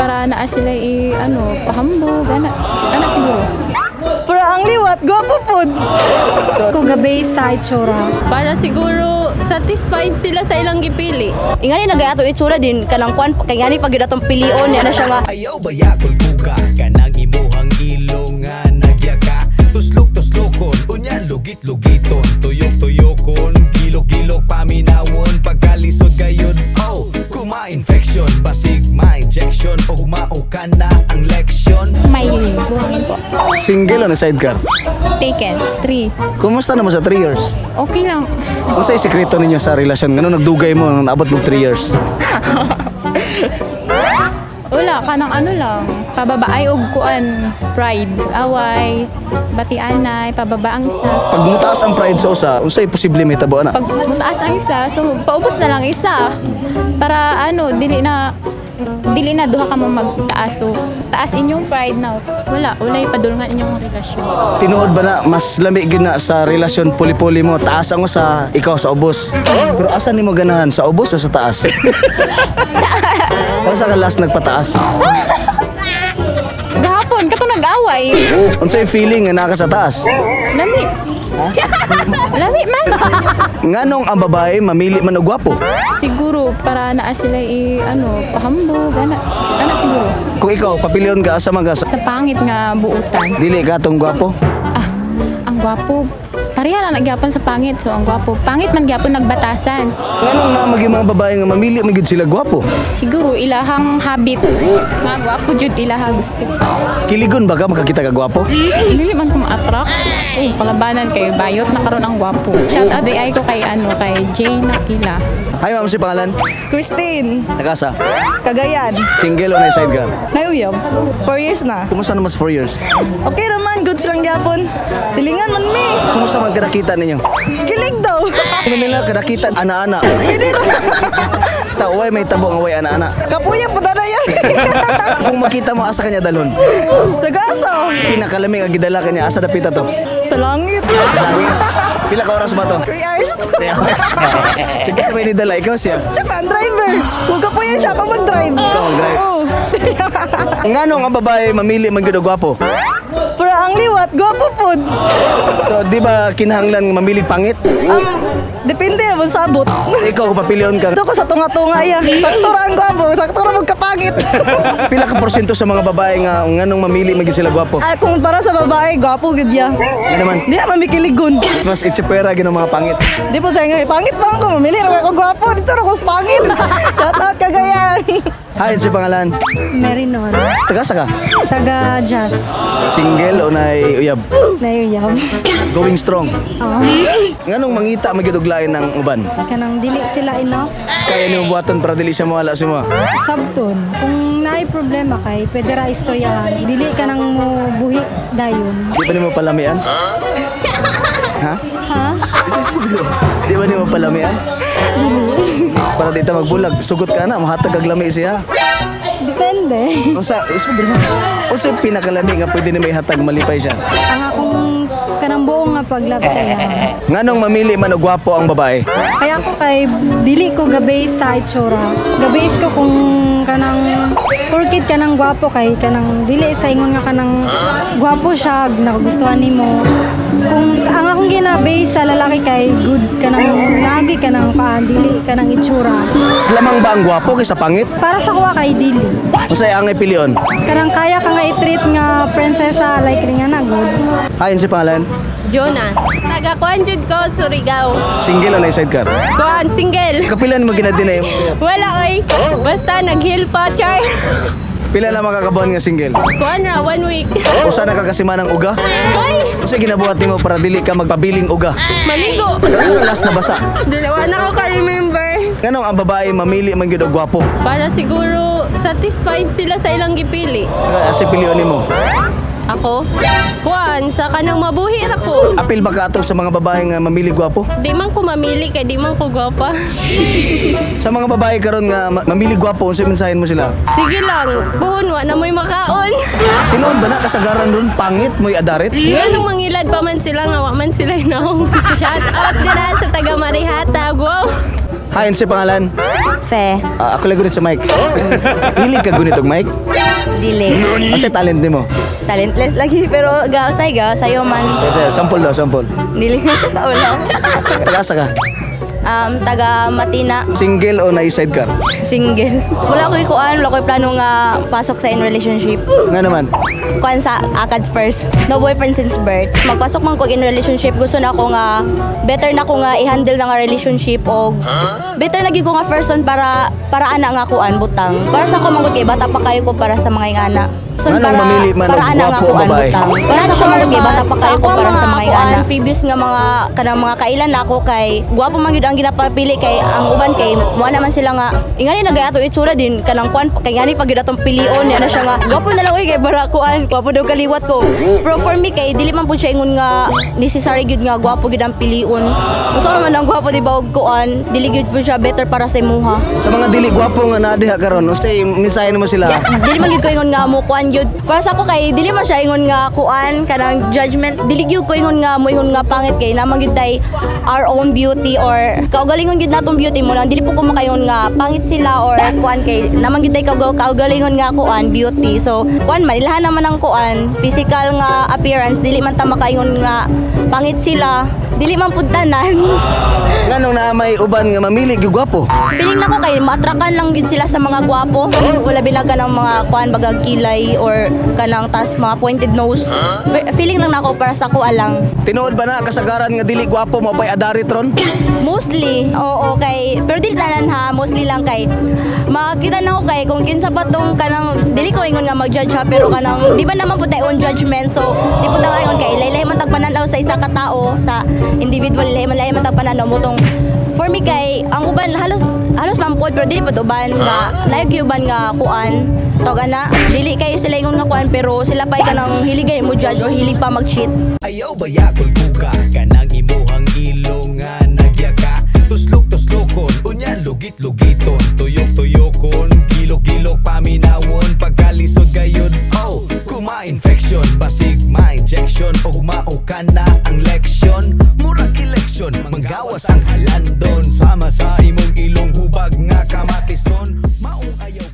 para naa sila pahambog, ana siguro. Pero ang liwat, gwapo pod. Kung gabi sa itsura. Para siguro satisfied sila sa ilang gipili. Ingani nagayato itsura din kanang kwan kay ngani pag atong pilion yan na siya nga. Ayaw bayakol buka kanang imuhang ilongan nagyaka tuslok-tuslokon unya lugit-lugiton tuyok-tuyokon gilok-gilok paminawon pagkalisod gayud oh kuma-infection basig ma-injection ug maukan na ang leksyon. May buhangin po. Single o na sidecar? Taken. 3. Kumusta naman sa 3 years? Okay lang. Kung sa'yo sikreto ninyo sa relasyon, ngano nagdugay mo nung naabot mo 3 years? Wala, kanang lang. Pababaay og kuan. Pride. Away. Batianay. Pababaang isa. Pag mutaas ang pride sa usa, unsay posible may tabo na? Pag mataas ang isa, so paubos na lang isa. Para dili na duha ka mo magtaas. So, taas inyong pride na. Wala, ulay padulngan inyong relasyon. Tinuod ba na mas lami gid na sa relasyon puli-puli mo? Taas ang usa, ikaw sa ubos. Pero asan nimo ganahan, sa ubos o sa taas? Para sa ka last nagpataas? Gahapon, kato nag-away. Unsay feeling nga naka sa taas? Lami. Lami man. Nganong ang babae mamili man og gwapo? Siguro, para naa sila pahambog, ana siguro. Kung ikaw papilion ka asa man ka Sa pangit nga buutan. dili ka tong gwapo? Ang gwapo. Pareha lang nagyapon sa pangit, so ang gwapo. Pangit man gyapon nagbatasan. Nganong na magi mga babae nga mamili man gid sila gwapo? Siguro ilahang habit. Nga gwapo jud ilaha gusto. Kiligon ba ka makakita ka gwapo? Dili man ko ma-attract. Kalabanan kay bayot na karon ang gwapo. Shout out ay ko kay kay Jay Nakila. Hi ma'am, si pangalan? Christine, Nagasa? Cagayan, Single o na sidecar? nayuyab. 4 years na. Kumusta naman sa 4 years? Okay raman, good silang gyapon. Silingan man mi. Kumusta man kadakita ninyo? Kilig daw. Kung nila kadakita ana-ana. Pwede na. Taway may tabo nga way ana-ana. Kapuya po na yan. Kung makita mo asa kanya dalon. Sa gasa. Pinakalamig ang gidala kanya asa dapita to. Sa langit. Pila ka oras ba to? 3 hours. Sige sa may nidala ikaw siya. Siya pa ang driver. Huwag ka po yan siya ako mag-drive. Ikaw mag-drive. Oo. Nganong ang babae mamili man gyud og gwapo? Pero ang liwat, gwapo pod. So di ba kinahanglan mamili pangit? Depende na mo sabot. Ikaw papilion ka. Ito ko sa tunga-tunga iya. Saktura ang gwapo. Saktura magkapangit. Pila ka porsyento sa mga babae nga nganong mamili man gyud sila gwapo? Kung para sa babae, gwapo gud ya. Nga naman. Di na mamikiligon. Mas itsepera gyud ang mga pangit. Di po sa nga, pangit pa ako. Mamili na ako gwapo. Dito na ako sa pangit. Shout out Cagayan. Hi, si pangalan? Merinon. Tagasa ka? Taga Jazz. Single o nay uyab? Nayuyab. Going strong. Oo. Nganong mangita magiduglain ng uban? Kanang dili sila enough. Kaya nimo buhaton para dili siya mawala si mo. Sabton. Kung naay problema kay, pwede ra istoryahan. Dili ka nang mo buhi dayon. Di ba nimo palamian? Ha? Ha? Di ba nimo palamian? Para di ta magbulag, sugot ka na, mahatag kag lami siya. Depende. Unsa pinakalami nga pwede na may hatag malipay siya? Ang akong kanang buong nga pag-love saya. Nganong mamili man og gwapo ang babae? Kaya ako kay dili ko gabe sa itsura. Gabe ko kung kanang porkit kanang gwapo kay kanang dili sa ingon nga kanang gwapo siya nagustuhan nimo. Kung ang akong ginabe sa lalaki kay good kanang lagi kanang dili kanang itsura. Lamang ba ang gwapo kaysa pangit? Para sa kuha kay dili. Unsay ang ipilion? Kanang kaya ka nga i-treat nga prinsesa like rin nga na good. Hi, si pangalan? Jonah. Taga-kuan jud ko, Surigao. Single o na sidecar? Kuan, single. Kapilan mo ginadinay mo? Wala oy. Basta nag-heal pa, char. Pila lang makakabuan nga single? Kuan ra, 1 week. Usa na kakasimanang uga? Ay, Usa ginabuhat nimo para dili ka magpabiling uga? maligo. Asa ka last na basa? Dalawa na ako ka-remember. Nganong ang babae mamili man gyud og gwapo? Para siguro satisfied sila sa ilang gipili. Kasi pilion nimo. Ako? Kuan, sa kanang mabuhi ra ko. Apil ba ka ato sa mga babae nga mamili gwapo? Di man ko mamili kay di man ko gwapa. Sa mga babae karon nga mamili gwapo, unsa mensahen mo sila? Sige lang, buhon wa na mo'y makaon. Tinuod ba na kasagaran ron pangit mo'y adarit? Ganong mangilad pa man sila nga wa man sila inaong. Shout out dira sa taga Marihata. Wow. Hi, si pangalan? Fe. Ako lang gunit sa mic. Hilig ka gunit og mic? Dili. Ano sa talent nimo? Talentless lagi pero sayo man. Sample daw, sample. Dili. Wala. Taga-asa ka? Taga Matina. Single o na-sidecar? Single. Wala ko'y kuan, wala ko'y plano nga pasok sa in relationship. Nga naman. Kuan sa ACADS first. No boyfriend since birth. Magpasok man ko in relationship, gusto na ako nga better na ko nga i-handle na nga relationship o better na ko nga person para ana nga kuan butang. Para sa ko man kay bata pa kayo ko para sa mga ingana. So, Anong mamili man og ana nga gwapo o kuan babae? butang. Para sa ko man kay bata pa kayo ko para sa mga ingana. kuan, Previous nga mga kanang mga kailan na ako kay gwapo man gyud ang ginapapili kay ang uban kay mo naman sila nga ingani nagayato itsura din kanang kuan kay ngani pag gyud atong pilion niya na siya nga gwapo na lang oy kay para kuan gwapo daw kaliwat ko. Pero for me kay dili man pud siya ingon nga necessary gyud nga gwapo gyud ang pilion. Unsa man ang gwapo di ba og kuan dili gyud pud siya better para sa imuha. Sa mga dili gwapo nga naadiha karon, unsay mensahe nimo sila? Dili man gyud ko ingon nga mo kuan gyud. Para sa ako kay dili man siya ingon nga kuan kanang judgment. Dili gyud ko ingon nga mo ingon nga pangit kay naman gyud tay our own beauty or kaugalingon gyud natong beauty mo lang dili po ko makaingon nga pangit sila or kuan kay naman gyud tay kaugalingon nga kuan beauty. So kuan man ilahan naman ang kuan physical nga appearance dili man ta makaingon nga pangit sila. Dili man pud tanan. Nganong na may uban nga mamili gyud gwapo? Feeling na ko kay maatrakan lang gid sila sa mga gwapo. Wala bilang kanang mga kuan bagag kilay or kanang tas mga pointed nose. Feeling lang nako para sa ko lang. Tinuod ba na kasagaran nga dili gwapo mo pay adarit ron? Mostly, oo kay pero dili tanan ha, mostly lang kay makita na ko kay kung kinsa pa tong kanang dili ko ingon nga mag-judge ha pero kanang di ba naman po tayo on judgment so di po tayo ingon kay laylay man tagpananaw sa isa ka tao sa individual laylay man tagpananaw mo tong for me kay ang uban halos man po pero dili pa uban nga naayog uban nga kuan tawag na dili kayo sila ingon nga kuan pero sila pa kanang hiligay mo judge or hilig pa mag-cheat. Ayaw bayakol buka kanang imuhang ilong nga nagyaka tuslok-tuslokon unya lugit-lugiton tuyok-tuyokon gilok-gilok paminawon pagkalisod gayud oh kuma-infection basig ma-injection og maukan na ang leksyon murag eleksyon manggawas ang halandon sama sa imong ilong hubag nga kamatison maong ayaw